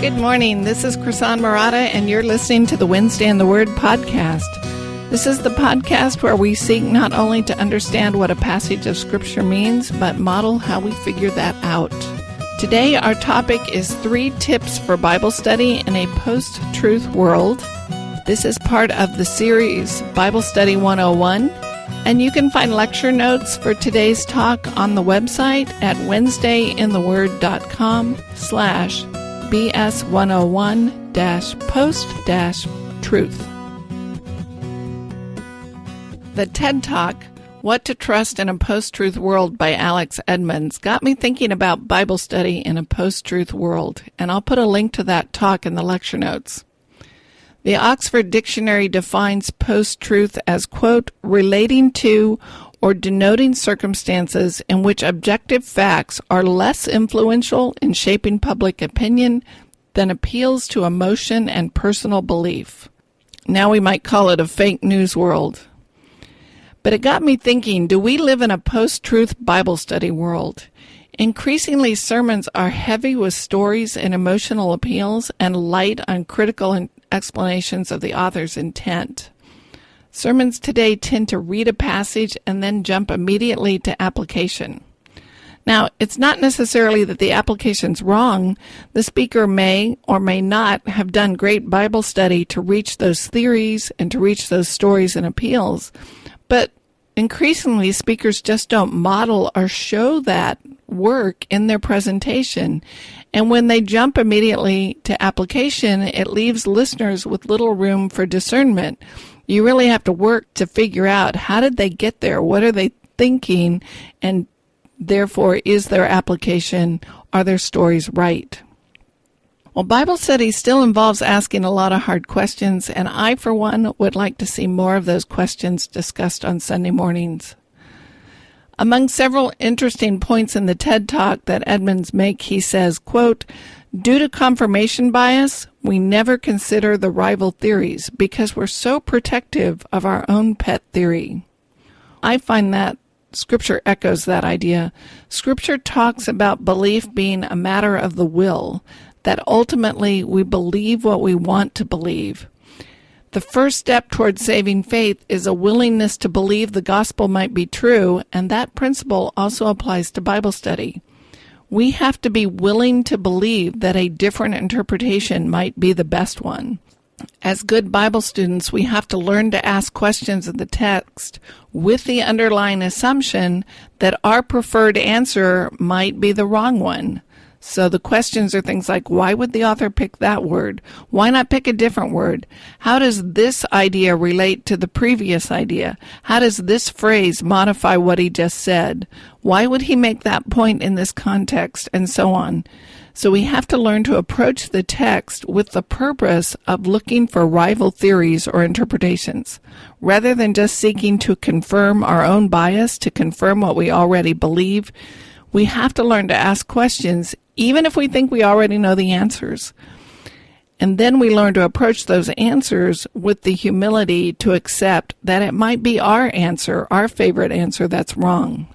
Good morning. This is Krisan Murata, and you're listening to the Wednesday in the Word podcast. This is the podcast where we seek not only to understand what a passage of Scripture means, but model how we figure that out. Today, our topic is 3 tips for Bible study in a post-truth world. This is part of the series Bible Study 101, and you can find lecture notes for today's talk on the website at wednesdayintheword.com/BS101-post-truth. The TED Talk, What to Trust in a Post-Truth World by Alex Edmonds, got me thinking about Bible study in a post-truth world, and I'll put a link to that talk in the lecture notes. The Oxford Dictionary defines post-truth as, quote, relating to or denoting circumstances in which objective facts are less influential in shaping public opinion than appeals to emotion and personal belief. Now we might call it a fake news world. But it got me thinking, do we live in a post-truth Bible study world? Increasingly, sermons are heavy with stories and emotional appeals and light on critical explanations of the author's intent. Sermons today tend to read a passage and then jump immediately to application. Now, it's not necessarily that the application's wrong. The speaker may or may not have done great Bible study to reach those theories and to reach those stories and appeals. But increasingly, speakers just don't model or show that work in their presentation. And when they jump immediately to application, it leaves listeners with little room for discernment. You really have to work to figure out, how did they get there? What are they thinking? And therefore, is their application, are their stories right? Well, Bible study still involves asking a lot of hard questions, and I, for one, would like to see more of those questions discussed on Sunday mornings. Among several interesting points in the TED Talk that Edmonds makes, he says, quote, due to confirmation bias, we never consider the rival theories because we're so protective of our own pet theory. I find that Scripture echoes that idea. Scripture talks about belief being a matter of the will, that ultimately we believe what we want to believe. The first step toward saving faith is a willingness to believe the gospel might be true, and that principle also applies to Bible study. We have to be willing to believe that a different interpretation might be the best one. As good Bible students, we have to learn to ask questions of the text with the underlying assumption that our preferred answer might be the wrong one. So the questions are things like, why would the author pick that word? Why not pick a different word? How does this idea relate to the previous idea? How does this phrase modify what he just said? Why would he make that point in this context? And so on. So we have to learn to approach the text with the purpose of looking for rival theories or interpretations, rather than just seeking to confirm our own bias, to confirm what we already believe. We have to learn to ask questions, even if we think we already know the answers. And then we learn to approach those answers with the humility to accept that it might be our answer, our favorite answer, that's wrong.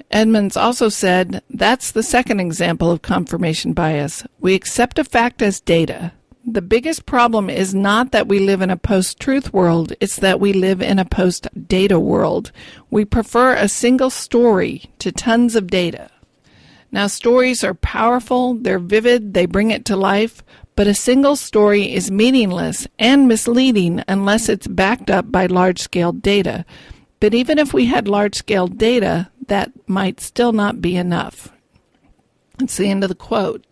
Edmonds also said, that's the second example of confirmation bias. We accept a fact as data. The biggest problem is not that we live in a post-truth world, it's that we live in a post-data world. We prefer a single story to tons of data. Now, stories are powerful, they're vivid, they bring it to life, but a single story is meaningless and misleading unless it's backed up by large-scale data. But even if we had large-scale data, that might still not be enough. That's the end of the quote.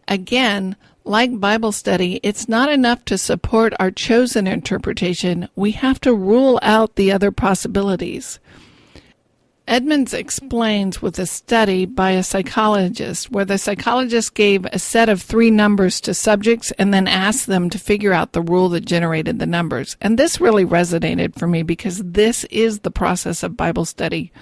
Again, like Bible study, it's not enough to support our chosen interpretation. We have to rule out the other possibilities. Edmonds explains with a study by a psychologist where the psychologist gave a set of 3 numbers to subjects and then asked them to figure out the rule that generated the numbers. And this really resonated for me because this is the process of Bible study.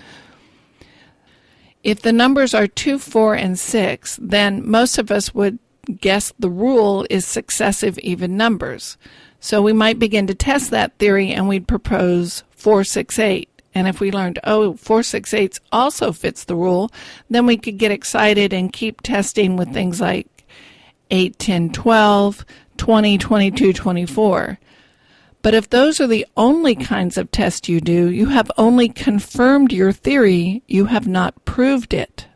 If the numbers are 2, 4, and 6, then most of us would guess the rule is successive even numbers. So we might begin to test that theory and we'd propose 4, 6, 8. And if we learned, 4, 6, 8 also fits the rule, then we could get excited and keep testing with things like 8, 10, 12, 20, 22, 24. But if those are the only kinds of tests you do, you have only confirmed your theory, you have not proved it.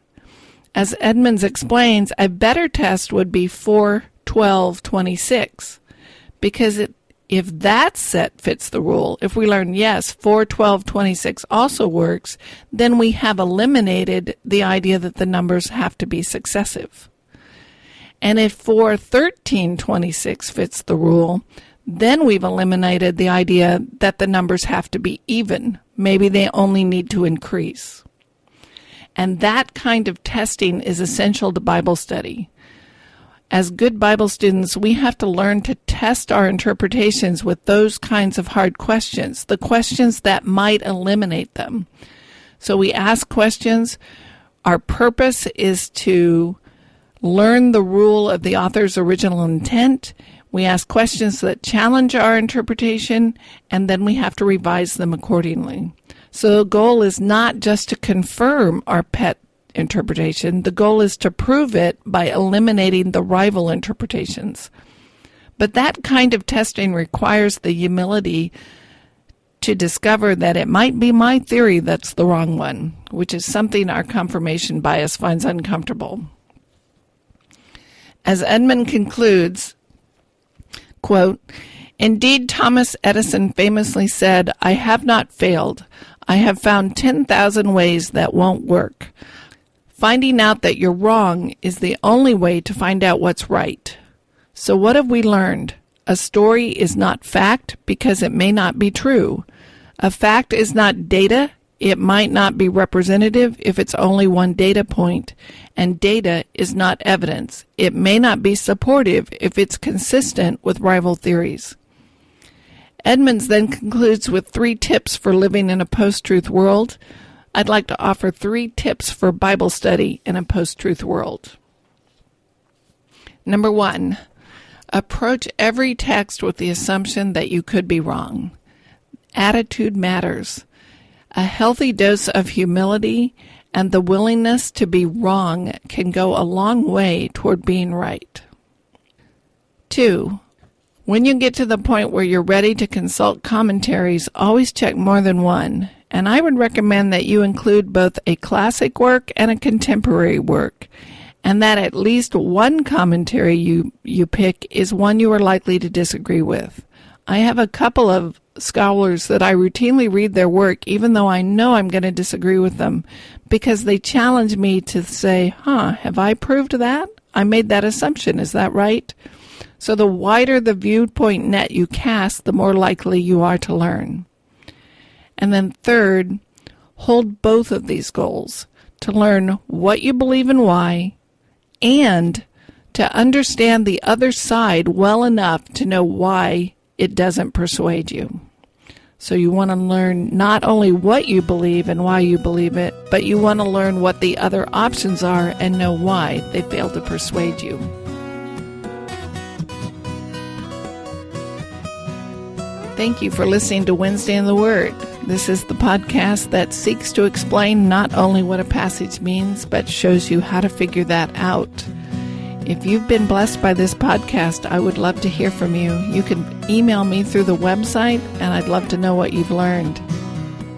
As Edmonds explains, a better test would be 4, 12, 26, because if that set fits the rule, if we learn, yes, 4, 12, 26 also works, then we have eliminated the idea that the numbers have to be successive. And if 4, 13, 26 fits the rule, then we've eliminated the idea that the numbers have to be even. Maybe they only need to increase. And that kind of testing is essential to Bible study. As good Bible students, we have to learn to test our interpretations with those kinds of hard questions, the questions that might eliminate them. So we ask questions. Our purpose is to learn the rule of the author's original intent. We ask questions that challenge our interpretation, and then we have to revise them accordingly. So the goal is not just to confirm our pet interpretation. The goal is to prove it by eliminating the rival interpretations. But that kind of testing requires the humility to discover that it might be my theory that's the wrong one, which is something our confirmation bias finds uncomfortable. As Edmund concludes, quote, "Indeed, Thomas Edison famously said, 'I have not failed. I have found 10,000 ways that won't work.' Finding out that you're wrong is the only way to find out what's right." So what have we learned? A story is not fact because it may not be true. A fact is not data. It might not be representative if it's only one data point. And data is not evidence. It may not be supportive if it's consistent with rival theories. Edmonds then concludes with 3 tips for living in a post-truth world. I'd like to offer 3 tips for Bible study in a post-truth world. Number 1, approach every text with the assumption that you could be wrong. Attitude matters. A healthy dose of humility and the willingness to be wrong can go a long way toward being right. 2, when you get to the point where you're ready to consult commentaries, always check more than one. And I would recommend that you include both a classic work and a contemporary work, and that at least one commentary you pick is one you are likely to disagree with. I have a couple of scholars that I routinely read their work, even though I know I'm going to disagree with them, because they challenge me to say, have I proved that? I made that assumption. Is that right? So the wider the viewpoint net you cast, the more likely you are to learn. And then 3rd, hold both of these goals, to learn what you believe and why, and to understand the other side well enough to know why it doesn't persuade you. So you want to learn not only what you believe and why you believe it, but you want to learn what the other options are and know why they fail to persuade you. Thank you for listening to Wednesday in the Word. This is the podcast that seeks to explain not only what a passage means, but shows you how to figure that out. If you've been blessed by this podcast, I would love to hear from you. You can email me through the website, and I'd love to know what you've learned.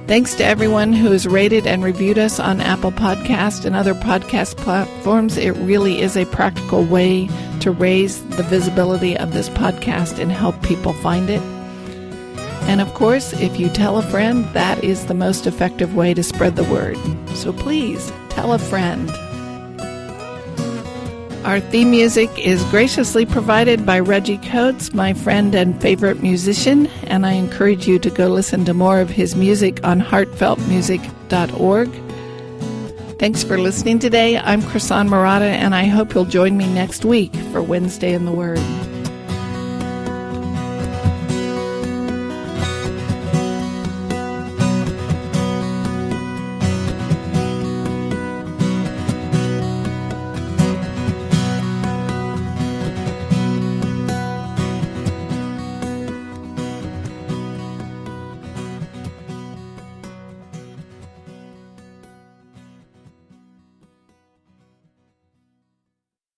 Thanks to everyone who has rated and reviewed us on Apple Podcast and other podcast platforms. It really is a practical way to raise the visibility of this podcast and help people find it. And of course, if you tell a friend, that is the most effective way to spread the word. So please, tell a friend. Our theme music is graciously provided by Reggie Coates, my friend and favorite musician, and I encourage you to go listen to more of his music on heartfeltmusic.org. Thanks for listening today. I'm Krisan Murata, and I hope you'll join me next week for Wednesday in the Word.